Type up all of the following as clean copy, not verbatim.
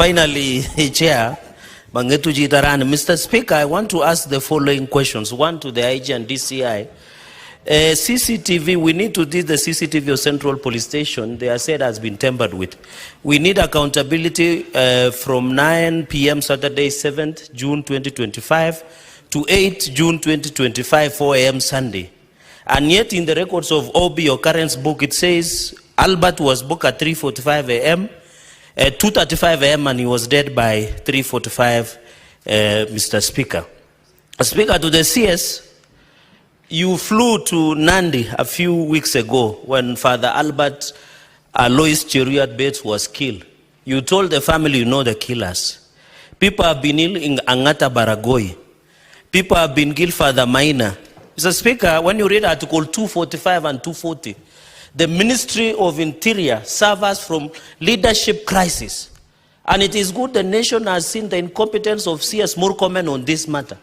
Finally, Chair, Mr. Speaker, I want to ask the following questions. One to the IG and DCI. CCTV, we need to do the CCTV of Central Police Station. They are said has been tampered with. We need accountability from 9 p.m. Saturday, 7th June 2025 to 8 June 2025, 4 a.m. Sunday. And yet in the records of OB, your current book, it says Albert was booked at 3:45 a.m., 2:35 a.m., and he was dead by 3:45, Mr. Speaker. Speaker, to the CS, you flew to Nandi a few weeks ago when Father Albert Alois Cheruiyot was killed. You told the family you know the killers. People have been ill in Angata Baragoi. People have been killed, Father Maina. Mr. Speaker, when you read Article 245 and 240, the Ministry of Interior suffers from leadership crisis. And it is good the nation has seen the incompetence of CS Murkomen on this matter.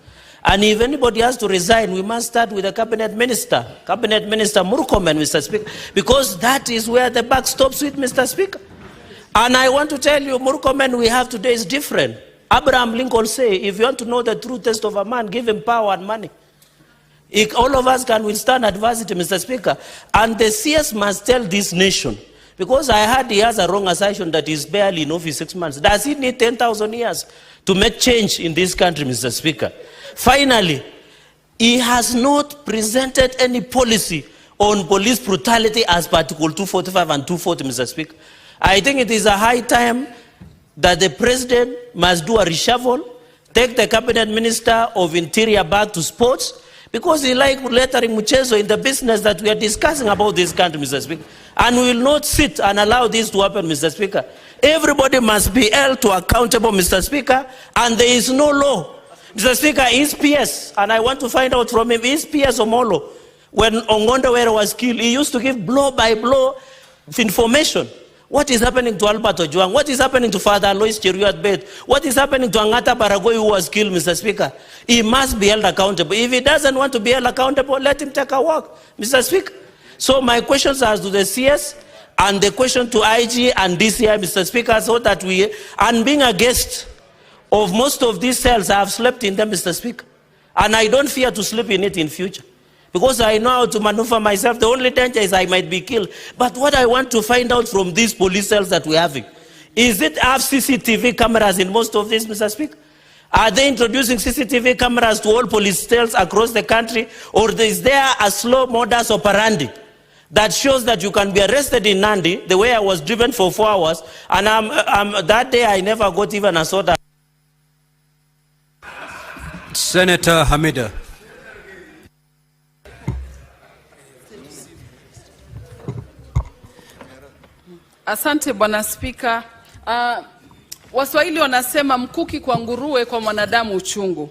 And if anybody has to resign, we must start with the Cabinet Minister Murkomen, Mr. Speaker, because that is where the buck stops with, Mr. Speaker. And I want to tell you, Murkomen we have today is different. Abraham Lincoln say, if you want to know the true test of a man, give him power and money. All of us can withstand adversity, Mr. Speaker. And the CS must tell this nation, because I heard he has a wrong assertion that he's barely in office 6 months. Does he need 10,000 years to make change in this country, Mr. Speaker? Finally, he has not presented any policy on police brutality as per Article 245 and 240, Mr. Speaker. I think it is a high time that the President must do a reshuffle, take the Cabinet Minister of Interior back to sports, because he like lettering Muchezo in the business that we are discussing about this country, Mr. Speaker. And we will not sit and allow this to happen, Mr. Speaker. Everybody must be held to accountable, Mr. Speaker, and there is no law. Mr. Speaker, his PS, and I want to find out from him, his PS Omolo, when Ongondawere was killed, he used to give blow-by-blow information. What is happening to Albert Ojwang? What is happening to Father Alois Cheruiyot? What is happening to Angata Baragoi who was killed, Mr. Speaker? He must be held accountable. If he doesn't want to be held accountable, let him take a walk, Mr. Speaker. So my questions are to the CS and the question to IG and DCI, Mr. Speaker, so that we, and being a guest of most of these cells, I have slept in them, Mr. Speaker. And I don't fear to sleep in it in future, because I know how to maneuver myself. The only danger is I might be killed. But what I want to find out from these police cells that we're having, is it have CCTV cameras in most of these, Mr. Speaker? Are they introducing CCTV cameras to all police cells across the country? Or is there a slow modus operandi that shows that you can be arrested in Nandi, the way I was driven for 4 hours, and that day I never got even a soda. Senator Hamida. Asante Bwana Spika. Waswahili wanasema mkuki kwa nguruwe, kwa mwanadamu uchungu.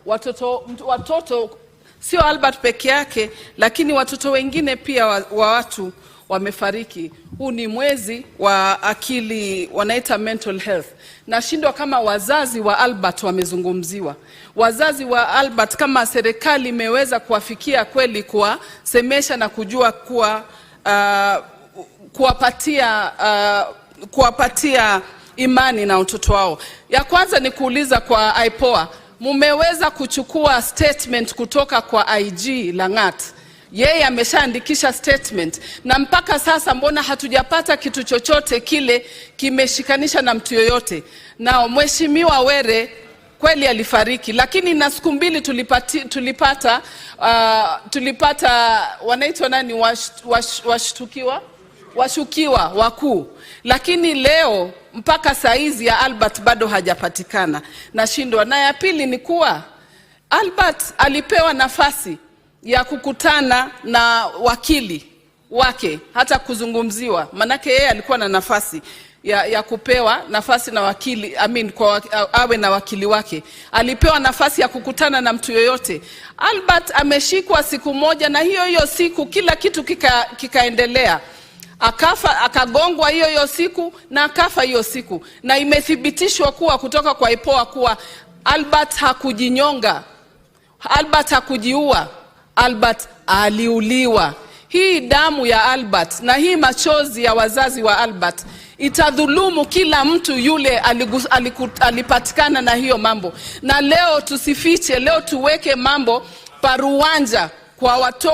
Watoto sio Albert peke yake, lakini watoto wengine pia wa watu wamefariki. Huu ni mwezi wa akili, wanaita mental health. Nashindwa kama wazazi wa Albert wamezungumziwa. Wazazi wa Albert, kama serikali imeweza kuwafikia kweli, kuwasemesha na kujua kuwa kuwapatia imani na watoto wao. Ya kwanza ni kuuliza kwa IPOA, mumeweza kuchukua statement kutoka kwa IG Langat? Yeye ameshaandikisha statement, na mpaka sasa mbona hatujapata kitu chochote kile kimeshikanisha na mtu yoyote? Na Mheshimiwa Were kweli alifariki, lakini na siku mbili tulipata wanaitwa nani, washukiwa wakuu, lakini leo mpaka saizi ya Albert bado hajapatikana. Nashindwa. Na ya pili ni kuwa Albert alipewa nafasi ya kukutana na wakili wake, hata kuzungumziwa, manake yeye alikuwa na nafasi ya kupewa nafasi na wakili, awe na wakili wake. Alipewa nafasi ya kukutana na mtu yoyote. Albert ameshikwa siku moja, na hiyo siku kila kitu kikaendelea. Akafa, akagongwa hiyo siku, na akafa hiyo siku. Na imethibitishwa kuwa kutoka kwa IPOA kuwa Albert hakujinyonga, Albert hakujiua, Albert aliuliwa. Hii damu ya Albert na hii machozi ya wazazi wa Albert itadhulumu kila mtu yule alipatikana na hiyo mambo. Na leo tusifiche, leo tuweke mambo paruwanja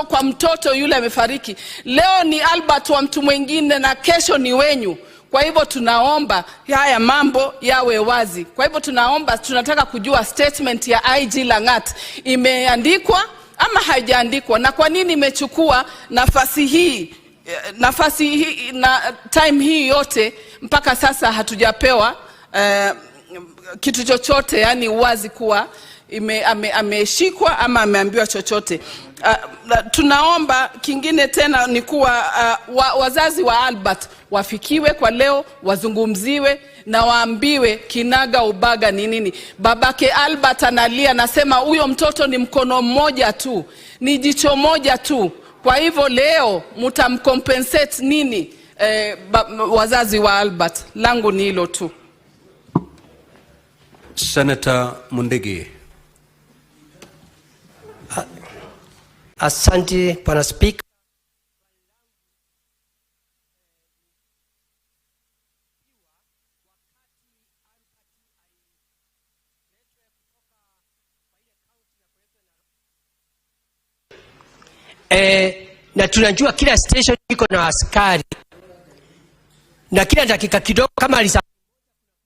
kwa mtoto yule amefariki. Leo ni Albert wa mtu mwingine na kesho ni wenyu. Kwa hivyo tunaomba haya mambo yawe wazi. Kwa hivyo tunataka kujua statement ya IG Langat imeandikwa ama haijaandikwa, na kwa nini imechukua nafasi hii na time hii yote mpaka sasa hatujapewa kitu chochote, yani uwazi kuwa ameshikwa ama ameambiwa chochote. Tunaomba kingine tena ni kuwa wazazi wa Albert wafikiwe kwa leo, wazungumziwe na waambiwe kinaga ubaga ni nini. Babake Albert analia, nasema huyo mtoto ni mkono mmoja tu, ni jicho moja tu. Kwa hivyo leo mtamcompensate nini wazazi wa Albert? Langu ni hilo tu. Senator Mundigi. Asante Bwana Speaker. Na tunajua kila station iko na askari, na kila dakika kidogo kama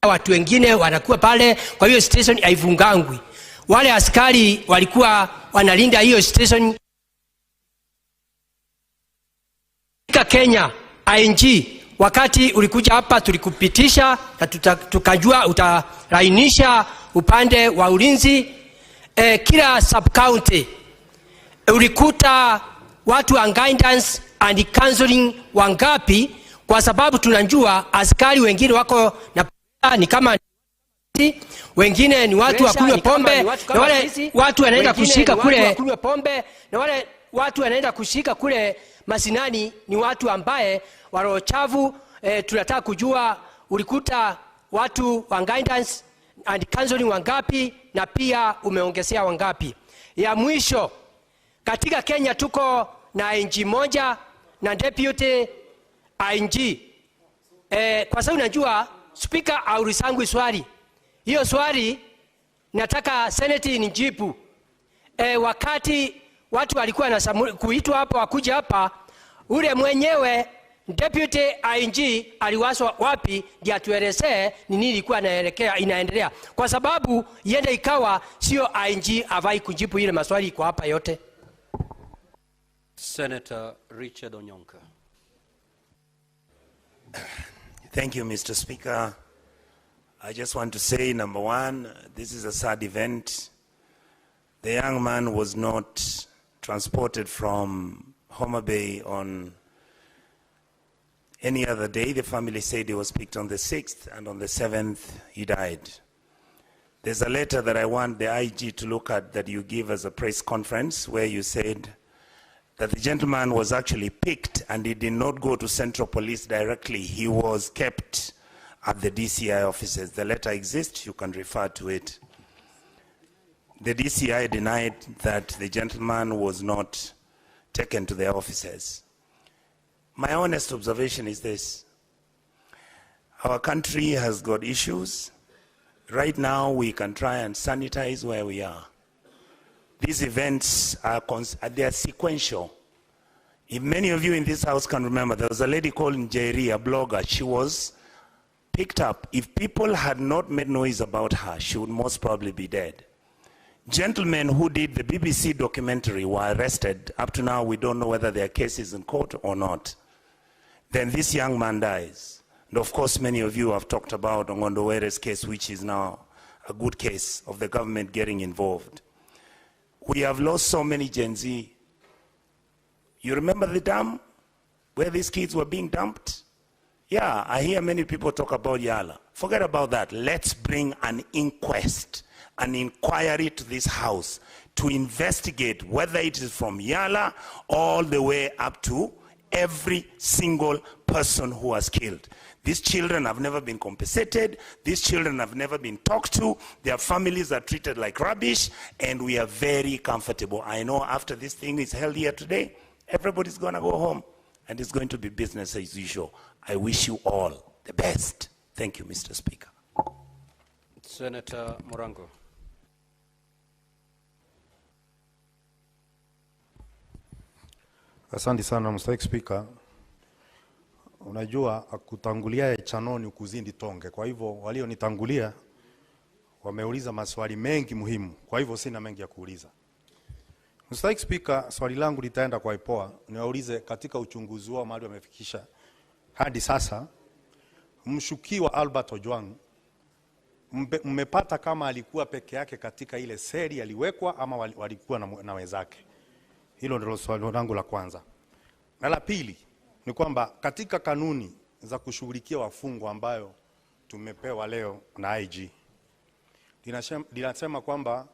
watu wengine wanakuwa pale, kwa hiyo station haivungangwi. Wale askari walikuwa wanalinda hiyo station. Kenya ING, wakati ulikuja hapa tulikupitisha na tukajua utarainisha upande wa ulinzi. Kila sub county ulikuta watu wa guidance and counseling wangapi? Kwa sababu tunajua askari wengine wako na ni kama wengine ni watu wa kunywa pombe, na wale watu wanaenda kushika kule kunywa pombe, na wale watu wanaenda kushika kule masinani ni watu ambaye waro chavu. Tunataka kujua ulikuta watu wa guidance and counseling wangapi, na pia umeongezea wangapi? Ya mwisho, katika Kenya tuko na ING moja na deputy ING. Kwa sababu najua speaker aulisangu swali, hiyo swali nataka seneti nijibu. Wakati watu walikuwa na kuitwa hapa wakuja hapa, ule mwenyewe deputy ING aliwaswa wapi ndio atuelezee ni nini ilikuwa inaendelea, kwa sababu yende ikawa sio ING avai kujibu ile maswali kwa hapa yote. Senator Richard Onyonka. Thank you, Mr. Speaker. I just want to say, number one, this is a sad event. The young man was not transported from Homa Bay on any other day. The family said he was picked on the 6th, and on the 7th he died. There's a letter that I want the IG to look at that you give as a press conference, where you said that the gentleman was actually picked and he did not go to Central Police directly. He was kept at the DCI offices. The letter exists, you can refer to it. The DCI denied that the gentleman was not taken to their offices. My honest observation is this: our country has got issues. Right now we can try and sanitize where we are. These events are they are sequential. If many of you in this house can remember, there was a lady called Njeri, a blogger. She was picked up. If people had not made noise about her, she would most probably be dead. Gentlemen who did the BBC documentary were arrested. Up to now, we don't know whether their case is in court or not. Then this young man dies. And of course, many of you have talked about Ongondowere's case, which is now a good case of the government getting involved. We have lost so many Gen Z. You remember the dam where these kids were being dumped? Yeah, I hear many people talk about Yala. Forget about that. Let's bring an inquest, an inquiry to this house to investigate whether it is from Yala all the way up to every single person who was killed. These children have never been compensated. These children have never been talked to. Their families are treated like rubbish, and we are very comfortable. I know after this thing is held here today, everybody's going to go home, and it's going to be business as usual. I wish you all the best. Thank you, Mr. Speaker. Senator Morango. Asante sana Mr. Speaker. Unajua kutangulia chanoni kuzindi tonge. Kwa hivyo walionitangulia wameuliza maswali mengi muhimu. Kwa hivyo sina mengi ya kuuliza. Mr. Speaker, swali langu litaenda kwa IPOA. Niwaulize katika uchunguzi wao mahali wamefikisha hadi sasa, mshukiwa Albert Ojwang mmepata kama alikuwa peke yake katika ile seli aliwekwa ama walikuwa na wenzake? Hilo ndilo swali langu la kwanza. Na la pili ni kwamba katika kanuni za kushughulikia wafungwa ambayo tumepewa leo na IG, linasema kwamba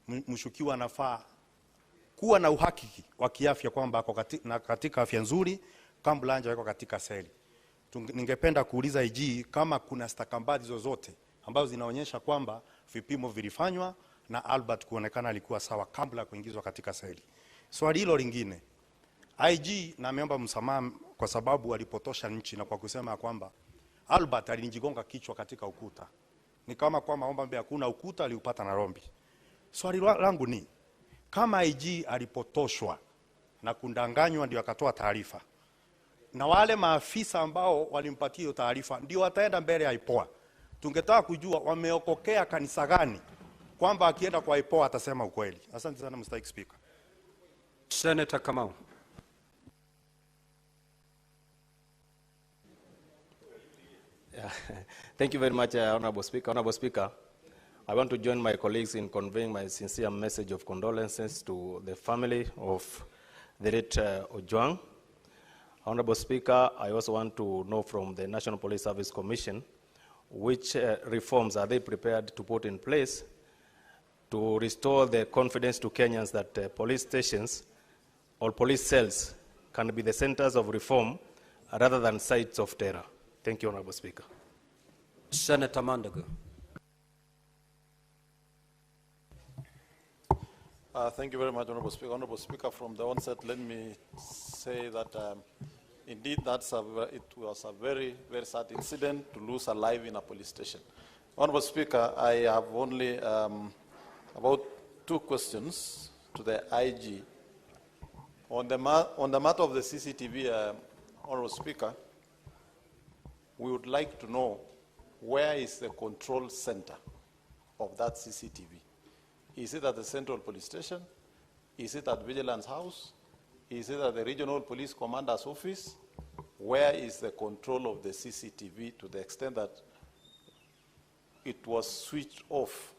mshukiwa anafaa kuwa na uhakiki wa kiafya kwamba ako katika afya nzuri kabla hajawekwa katika seli. Ningependa kuuliza IG kama kuna stakabadhi zozote ambazo zinaonyesha kwamba vipimo vilifanywa na Albert kuonekana alikuwa sawa kabla kuingizwa katika seli. Swali hilo lingine, IG na ameomba msamaha kwa sababu alipotosha nchi na kwa kusema kwamba Albert alinijigonga kichwa katika ukuta. Ni kama kwamba omba hakuna ukuta, aliupata na rombi. Swali langu ni kama IG alipotoshwa na kundanganywa ndio akatoa taarifa, na wale maafisa ambao walimpatia hiyo taarifa ndio wataenda mbele ya IPOA, tungetaka kujua wameokokea kanisa gani kwamba akienda kwa IPOA atasema ukweli. Asante sana Mr. Speaker. Senator Kamau. Yeah. Thank you very much, Honorable Speaker. Honorable Speaker, I want to join my colleagues in conveying my sincere message of condolences to the family of the late Ojwang. Honorable Speaker, I also want to know from the National Police Service Commission which reforms are they prepared to put in place to restore the confidence to Kenyans that police stations or police cells can be the centers of reform rather than sites of terror. Thank you, Honorable Speaker. Senator Mandago. Thank you very much, Honorable Speaker. Honorable Speaker, from the onset, let me say that indeed it was a very, very sad incident to lose a life in a police station. Honorable Speaker, I have only about 2 questions to the IG. On the matter of the CCTV, Honorable Speaker, we would like to know where is the control center of that CCTV. Is it at the Central Police Station? Is it at Vigilance House? Is it at the Regional Police Commander's office? Where is the control of the CCTV to the extent that it was switched off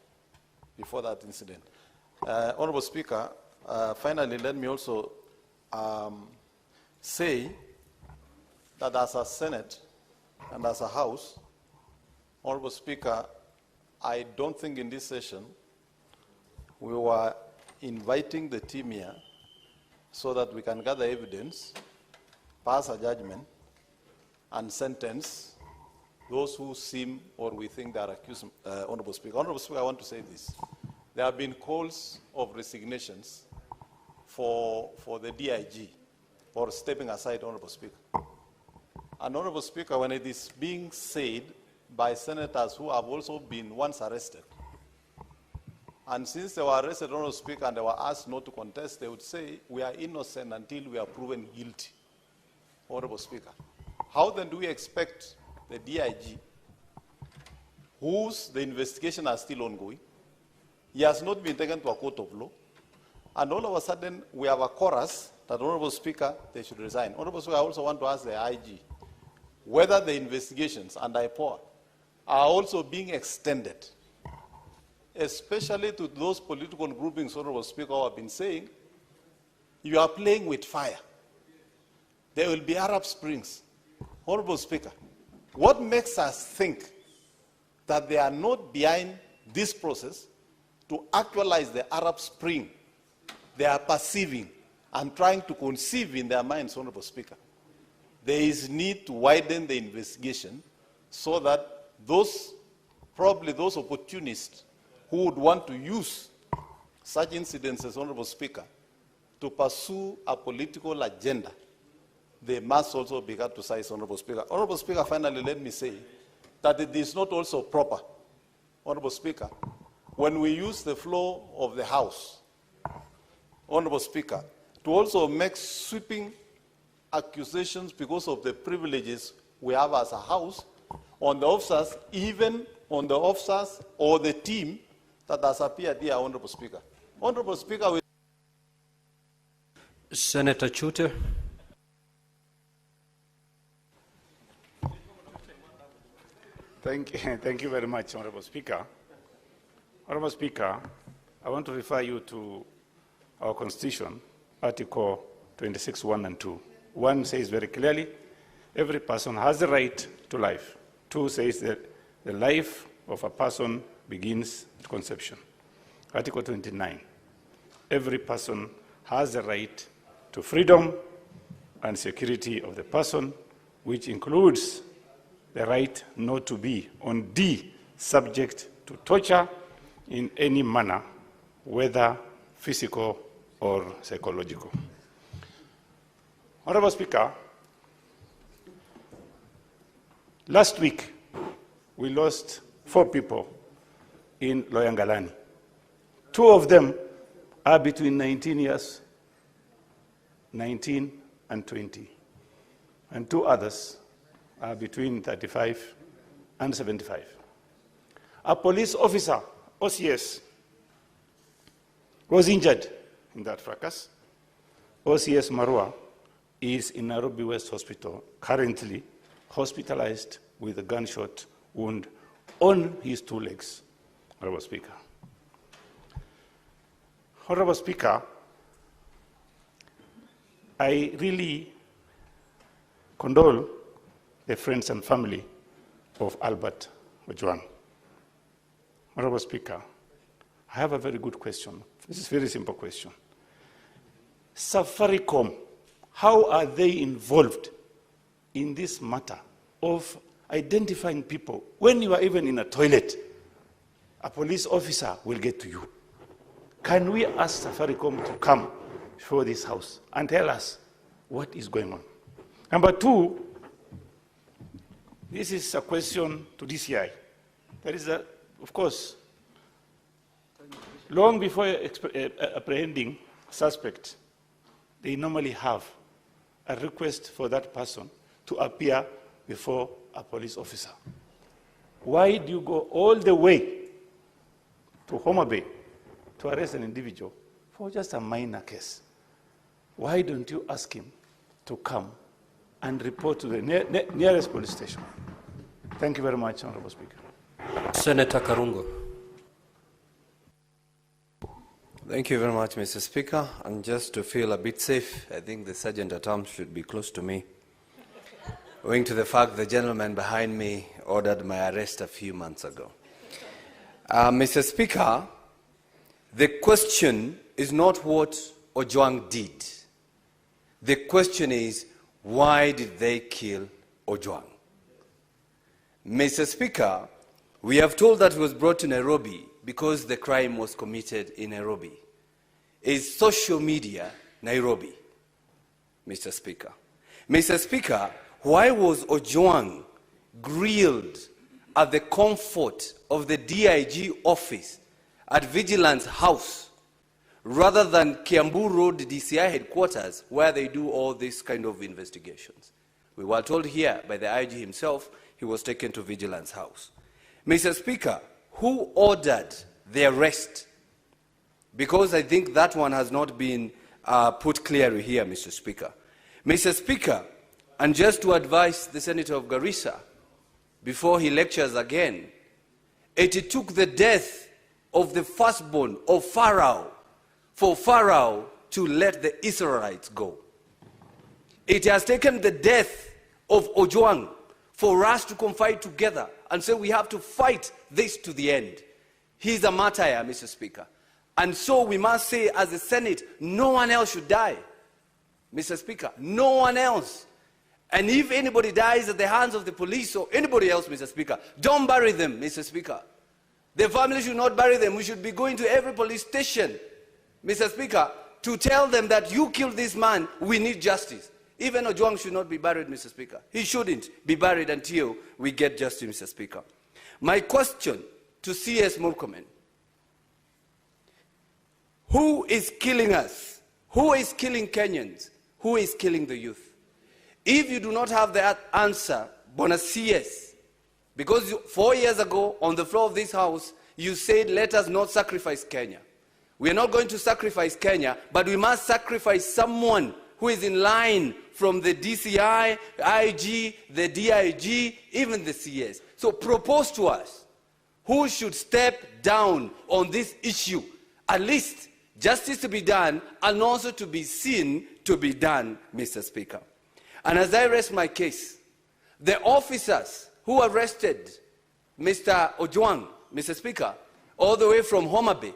before that incident? Honorable Speaker, finally, let me also say that as a Senate and as a House, Honorable Speaker, I don't think in this session we were inviting the team here so that we can gather evidence, pass a judgment, and sentence those who seem or we think they are accused. Honorable Speaker. Honorable Speaker, I want to say this. There have been calls of resignations for the DIG or stepping aside, Honorable Speaker. And Honorable Speaker, when it is being said by senators who have also been once arrested, and since they were arrested, Honorable Speaker, and they were asked not to contest, they would say, we are innocent until we are proven guilty, Honorable Speaker. How then do we expect the DIG, whose the investigation are still ongoing, he has not been taken to a court of law, and all of a sudden we have a chorus that, Honorable Speaker, they should resign. Honorable Speaker, I also want to ask the IG whether the investigations and IPOA are also being extended, especially to those political groupings, Honorable Speaker, who have been saying, you are playing with fire. There will be Arab Springs. Honorable Speaker, what makes us think that they are not behind this process to actualize the Arab Spring they are perceiving and trying to conceive in their minds, Honorable Speaker? There is need to widen the investigation so that probably those opportunists who would want to use such incidents, as Honorable Speaker, to pursue a political agenda they must also be cut to size, Honorable Speaker. Honorable Speaker, finally, let me say that it is not also proper, Honorable Speaker, when we use the floor of the House, Honorable Speaker, to also make sweeping accusations because of the privileges we have as a House on the officers, even on the officers or the team that has appeared here, Honorable Speaker. Honorable Speaker, Senator Chute. Thank you very much, Honorable Speaker. Honorable Speaker, I want to refer you to our Constitution, Article 26, 1 and 2. 1 says very clearly, every person has the right to life. 2 says that the life of a person begins at conception. Article 29, every person has the right to freedom and security of the person, which includes the right not to be, on D, subject to torture in any manner, whether physical or psychological. Honorable Speaker, last week we lost 4 people in Loyangalani. 2 of them are between 19 and 20, and 2 others are between 35 and 75. A police officer, OCS, was injured in that fracas. OCS Marua is in Nairobi West Hospital, currently hospitalized with a gunshot wound on his 2 legs, Honorable Speaker. Honorable Speaker, I really condole the friends and family of Albert Ojwang. Honorable Speaker, I have a very good question. This is a very simple question. Safaricom, how are they involved in this matter of identifying people? When you are even in a toilet, a police officer will get to you. Can we ask Safaricom to come before this House and tell us what is going on? Number 2, this is a question to DCI. There is, of course, long before apprehending a suspect, they normally have a request for that person to appear before a police officer. Why do you go all the way to Homa Bay to arrest an individual for just a minor case? Why don't you ask him to come and report to the nearest police station? Thank you very much, Honorable Speaker. Senator Karungo. Thank you very much, Mr. Speaker. And just to feel a bit safe, I think the Sergeant at Arms should be close to me, owing to the fact the gentleman behind me ordered my arrest a few months ago. Mr. Speaker, the question is not what Ojwang did. The question is, why did they kill Ojwang? Mr. Speaker, we have told that he was brought to Nairobi because the crime was committed in Nairobi. Is social media Nairobi, Mr. Speaker? Mr. Speaker, why was Ojwang grilled at the comfort of the DIG office at Vigilance House rather than Kiambu Road DCI headquarters where they do all these kind of investigations? We were told here by the IG himself he was taken to Vigilance House. Mr. Speaker, who ordered the arrest? Because I think that one has not been put clearly here, Mr. Speaker. Mr. Speaker, and just to advise the Senator of Garissa, before he lectures again, it took the death of the firstborn of Pharaoh for Pharaoh to let the Israelites go. It has taken the death of Ojwang for us to confide together and say we have to fight this to the end. He's a martyr, Mr. Speaker. And so we must say as a Senate, no one else should die. Mr. Speaker, no one else. And if anybody dies at the hands of the police or anybody else, Mr. Speaker, don't bury them, Mr. Speaker. The family should not bury them. We should be going to every police station, Mr. Speaker, to tell them that you killed this man, we need justice. Even Ojwang should not be buried, Mr. Speaker. He shouldn't be buried until we get justice, Mr. Speaker. My question to CS Murkomen: who is killing us? Who is killing Kenyans? Who is killing the youth? If you do not have that answer, Bona CS, because 4 years ago on the floor of this house, you said, let us not sacrifice Kenya. We are not going to sacrifice Kenya, but we must sacrifice someone who is in line from the DCI, IG, the DIG, even the CS. So propose to us who should step down on this issue. At least justice to be done and also to be seen to be done, Mr. Speaker. And as I rest my case, the officers who arrested Mr. Ojwang, Mr. Speaker, all the way from Homa Bay,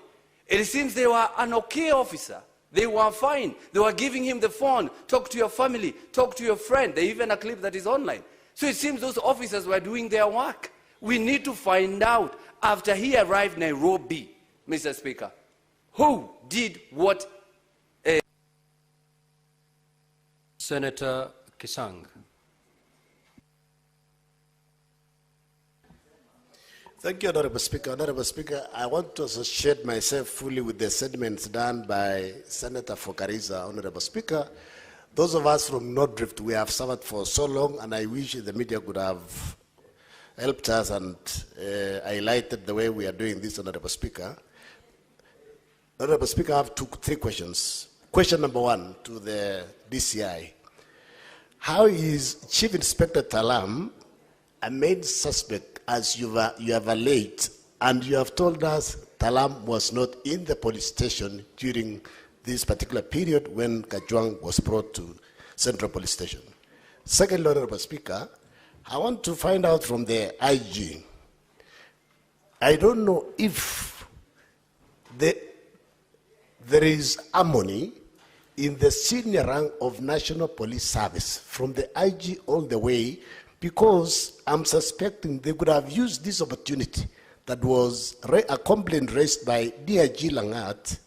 it seems they were an okay officer. They were fine. They were giving him the phone, talk to your family, talk to your friend. They even a clip that is online. So it seems those officers were doing their work. We need to find out, after he arrived in Nairobi, Mr. Speaker, who did what. Senator Kisang. Thank you, Honorable Speaker. Honorable Speaker, I want to associate myself fully with the statements done by Senator Fokariza. Honorable Speaker, those of us from North Rift, we have suffered for so long, and I wish the media could have helped us and highlighted the way we are doing this, Honorable Speaker. Honorable Speaker, I have three questions. Question number one to the DCI. How is Chief Inspector Talam a main suspect, as you have alleged, and you have told us Talam was not in the police station during this particular period when Kajwang was brought to Central Police Station? Second, Honorable Speaker, I want to find out from the IG. I don't know if there is harmony in the senior rank of National Police Service, from the IG all the way, because I'm suspecting they could have used this opportunity that was a complaint raised by DIG Langat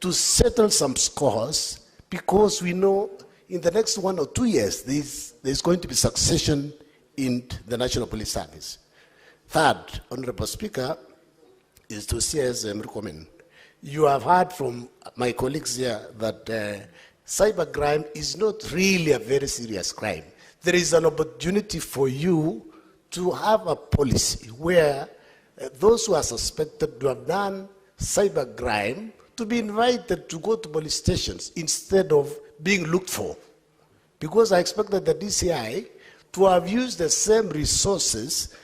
to settle some scores, because we know in the next 1 or 2 years there's going to be succession in the National Police Service. Third, Honorable Speaker, is to CS Murkomen. You have heard from my colleagues here that cybercrime is not really a very serious crime. There is an opportunity for you to have a policy where those who are suspected to have done cybercrime to be invited to go to police stations instead of being looked for. Because I expected the DCI to have used the same resources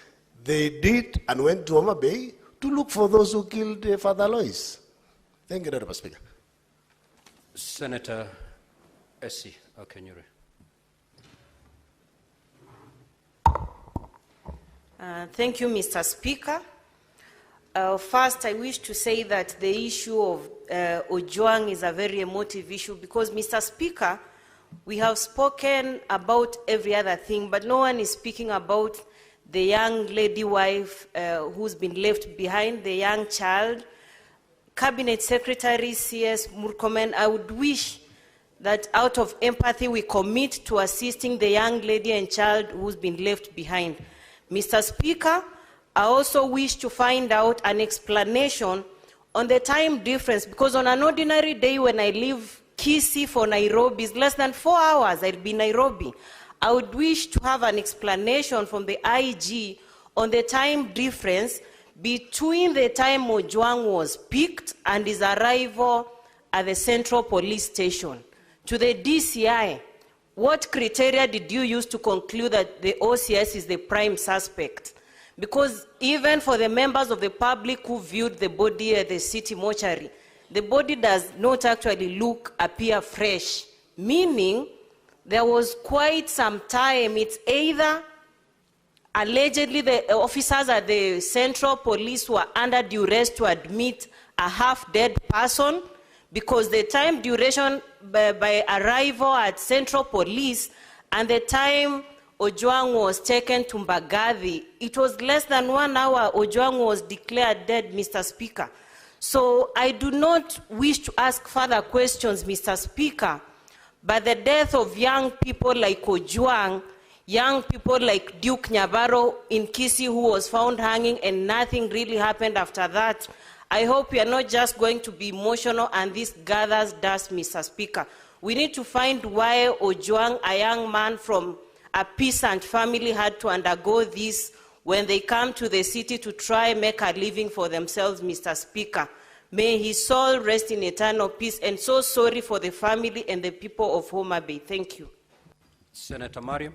they did and went to Homa Bay to look for those who killed Father Lois. Thank you, Honorable Speaker. Senator Essie Okenyuri. Thank you, Mr. Speaker. First, I wish to say that the issue of Ojwang is a very emotive issue because, Mr. Speaker, we have spoken about every other thing, but no one is speaking about the young lady wife who's been left behind, the young child. Cabinet Secretary CS Murkomen, I would wish that out of empathy we commit to assisting the young lady and child who's been left behind. Mr. Speaker, I also wish to find out an explanation on the time difference, because on an ordinary day when I leave Kisii for Nairobi, it's less than 4 hours, I'll be in Nairobi. I would wish to have an explanation from the IG on the time difference between the time Ojwang was picked and his arrival at the Central Police Station. To the DCI, what criteria did you use to conclude that the OCS is the prime suspect? Because even for the members of the public who viewed the body at the city mortuary, the body does not actually appear fresh, meaning there was quite some time. It's either allegedly the officers at the Central Police were under duress to admit a half-dead person, because the time duration by arrival at Central Police and the time Ojwang was taken to Mbagathi, it was less than 1 hour Ojwang was declared dead, Mr. Speaker. So I do not wish to ask further questions, Mr. Speaker, But the death of young people like Ojwang, young people like Duke Nyabaro in Kisii, who was found hanging and nothing really happened after that. I hope you are not just going to be emotional and this gathers dust, Mr. Speaker. We need to find why Ojwang, a young man from a peasant family, had to undergo this when they come to the city to try and make a living for themselves, Mr. Speaker. May his soul rest in eternal peace, and so sorry for the family and the people of Homa Bay. Thank you. Senator Mariam.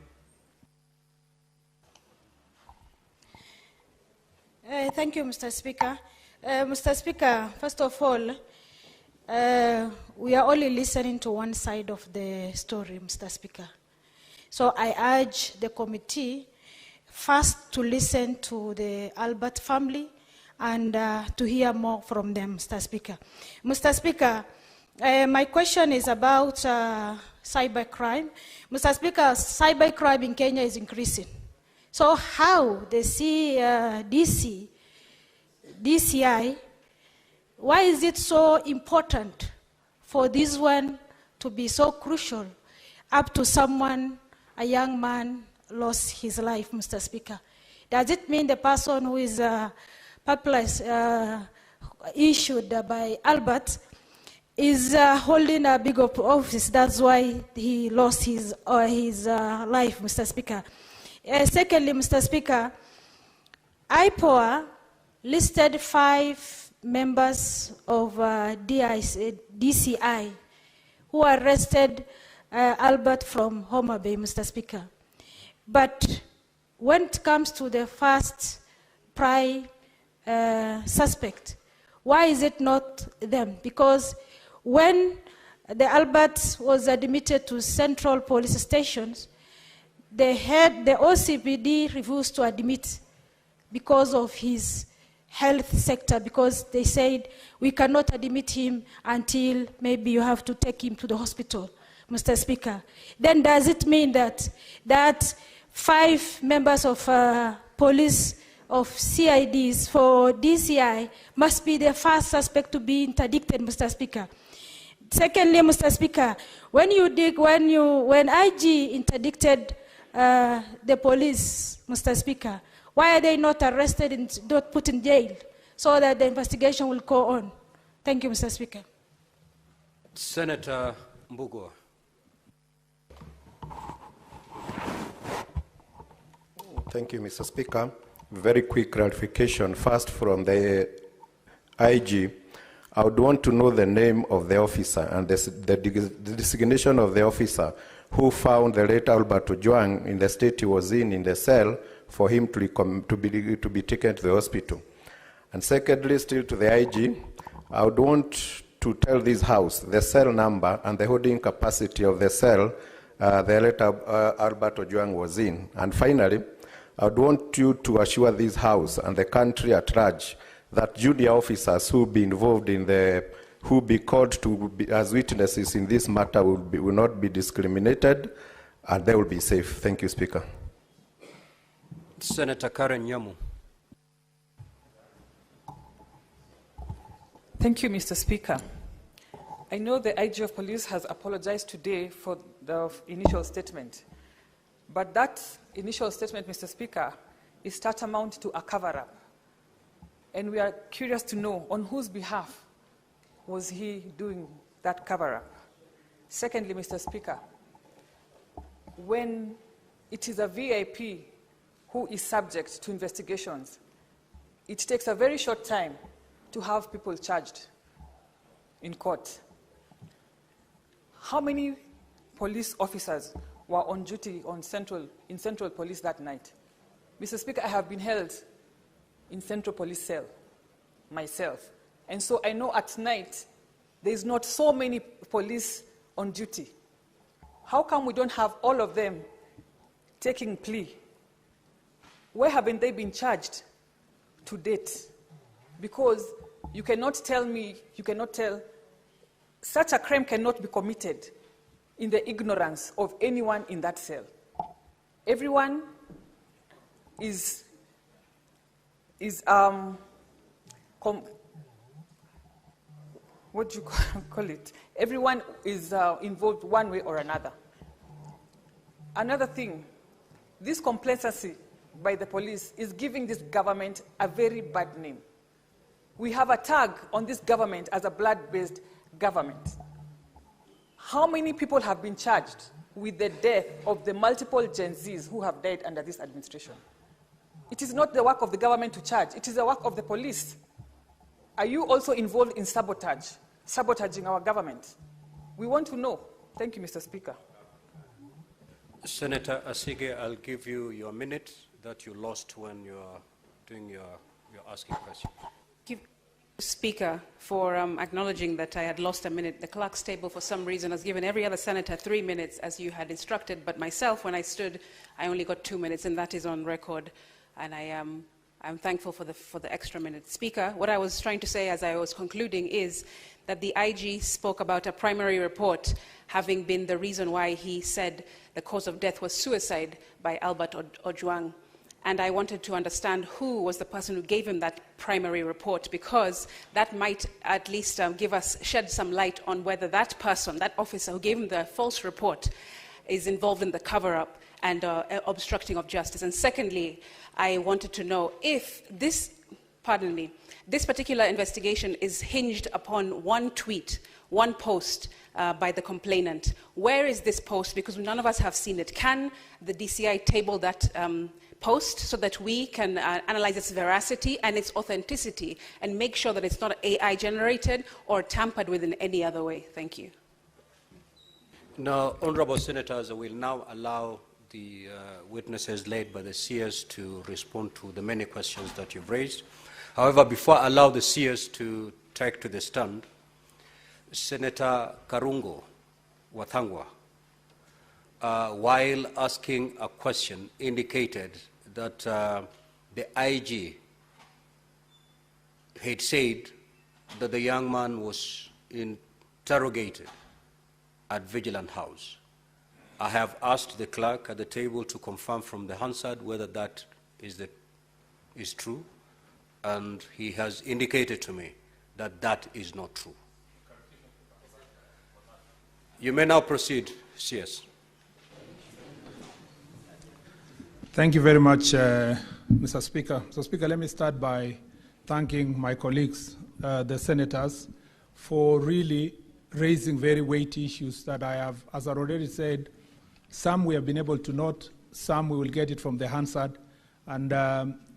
Thank you, Mr. Speaker. Mr. Speaker, first of all, we are only listening to one side of the story, Mr. Speaker. So I urge the committee first to listen to the Albert family and to hear more from them, Mr. Speaker. Mr. Speaker, my question is about cybercrime. Mr. Speaker, cybercrime in Kenya is increasing. So how the DCI, why is it so important for this one to be so crucial up to someone, a young man, lost his life, Mr. Speaker? Does it mean the person who is issued by Albert is holding a big office? That's why he lost his life, Mr. Speaker. Secondly, Mr. Speaker, IPOA listed 5 members of DCI who arrested Albert from Homa Bay, Mr. Speaker. But when it comes to the first prime suspect, why is it not them? Because when the Albert was admitted to central police stations, the OCPD refused to admit because of his health sector, because they said, we cannot admit him until maybe you have to take him to the hospital, Mr. Speaker. Then does it mean that 5 members of police of CIDs for DCI must be the first suspect to be interdicted, Mr. Speaker? Secondly, Mr. Speaker, when IG interdicted the police, Mr. Speaker, why are they not arrested and not put in jail so that the investigation will go on? Thank you, Mr. Speaker. Senator Mbugua. Thank you, Mr. Speaker. Very quick clarification. First, from the IG, I would want to know the name of the officer and the designation of the officer who found the late Albert Ojwang in the state he was in the cell, for him to be taken to the hospital. And secondly, still to the IG, I would want to tell this House the cell number and the holding capacity of the cell the late Albert Ojwang was in. And finally, I would want you to assure this House and the country at large that junior officers who be involved in who be called to be as witnesses in this matter will not be discriminated, and they will be safe. Thank you, Speaker. Senator Karen Nyamu. Thank you, Mr. Speaker. I know the IG of Police has apologized today for the initial statement, but that initial statement, Mr. Speaker, is tantamount to a cover-up. And we are curious to know on whose behalf was he doing that cover-up. Secondly, Mr. Speaker, when it is a VIP who is subject to investigations, it takes a very short time to have people charged in court. How many police officers were on duty in Central Police that night? Mr. Speaker, I have been held in Central Police cell myself. And so I know at night there is not so many police on duty. How come we don't have all of them taking plea? Why haven't they been charged to date? Because you cannot tell me, such a crime cannot be committed in the ignorance of anyone in that cell. Everyone is what do you call it? Everyone is involved one way or another. Another thing, this complacency by the police is giving this government a very bad name. We have a tag on this government as a blood-based government. How many people have been charged with the death of the multiple Gen Zs who have died under this administration? It is not the work of the government to charge. It is the work of the police. Are you also involved in sabotage, sabotaging our government? We want to know. Thank you, Mr. Speaker. Senator Asige, I'll give you your minute that you lost when you're doing your asking question. Thank you, Speaker, for acknowledging that I had lost a minute. The clerk's table, for some reason, has given every other senator 3 minutes, as you had instructed, but myself, when I stood, I only got 2 minutes, and that is on record, and I'm thankful for the extra minute. Speaker, what I was trying to say as I was concluding is that the IG spoke about a primary report having been the reason why he said the cause of death was suicide by Albert Ojwang. And I wanted to understand who was the person who gave him that primary report, because that might at least shed some light on whether that person, that officer who gave him the false report, is involved in the cover-up and obstructing of justice. And secondly, I wanted to know if this particular investigation is hinged upon one tweet, one post by the complainant. Where is this post? Because none of us have seen it. Can the DCI table that post so that we can analyze its veracity and its authenticity and make sure that it's not AI generated or tampered with in any other way? Thank you. Now, honorable senators, I will now allow the witnesses led by the CS to respond to the many questions that you've raised. However, before I allow the CS to take to the stand, Senator Karungo Wathangwa, while asking a question, indicated that the IG had said that the young man was interrogated at Vigilant House. I have asked the clerk at the table to confirm from the Hansard whether that is true, and he has indicated to me that that is not true. You may now proceed, CS. Thank you very much, Mr. Speaker. Mr. Speaker, let me start by thanking my colleagues, the senators, for really raising very weighty issues that I have, as I already said, some we have been able to note, some we will get it from the Hansard, and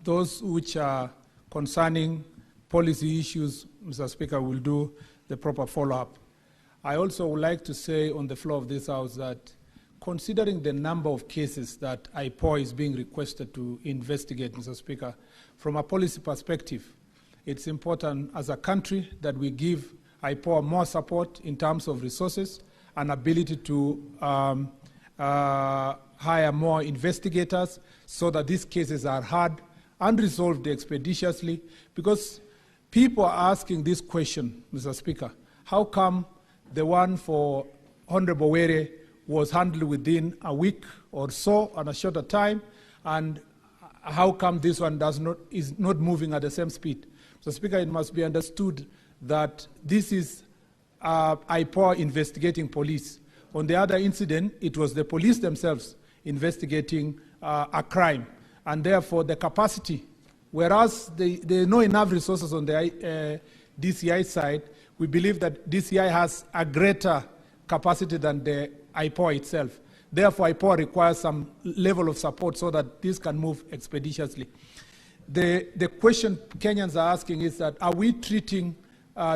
those which are concerning policy issues, Mr. Speaker, will do the proper follow-up. I also would like to say on the floor of this House that considering the number of cases that IPOA is being requested to investigate, Mr. Speaker, from a policy perspective, it's important as a country that we give IPOA more support in terms of resources and ability to hire more investigators so that these cases are heard and resolved expeditiously, because people are asking this question, Mr. Speaker, how come the one for Honorable Were was handled within a week or so on a shorter time, and how come this one is not moving at the same speed? So, Speaker, it must be understood that this is IPOA investigating police. On the other incident, it was the police themselves investigating a crime, and therefore the capacity, whereas there are not enough resources on the DCI side, we believe that DCI has a greater capacity than the IPOA itself. Therefore, IPOA requires some level of support so that this can move expeditiously. The question Kenyans are asking is that, are we treating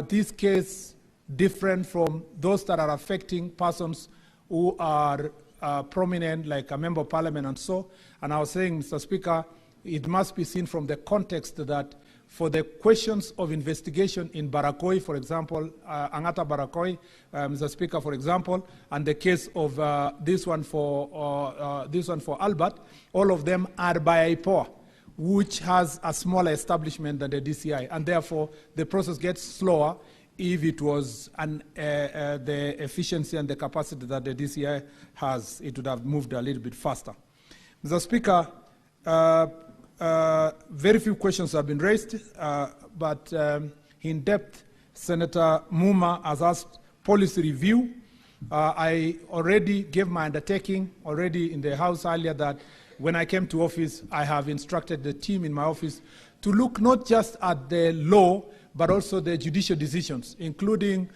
this case different from those that are affecting persons who are prominent, like a member of parliament and so? And I was saying, Mr. Speaker, it must be seen from the context that for the questions of investigation in Barakoi, for example, Angata Barakoi, Mr. Speaker, for example, and the case of this one for Albert, all of them are by IPOA, which has a smaller establishment than the DCI, and therefore the process gets slower if it was the efficiency and the capacity that the DCI has. It would have moved a little bit faster. Mr. Speaker, very few questions have been raised, but in-depth Senator Muma has asked policy review. I already gave my undertaking already in the House earlier that when I came to office, I have instructed the team in my office to look not just at the law, but also the judicial decisions, including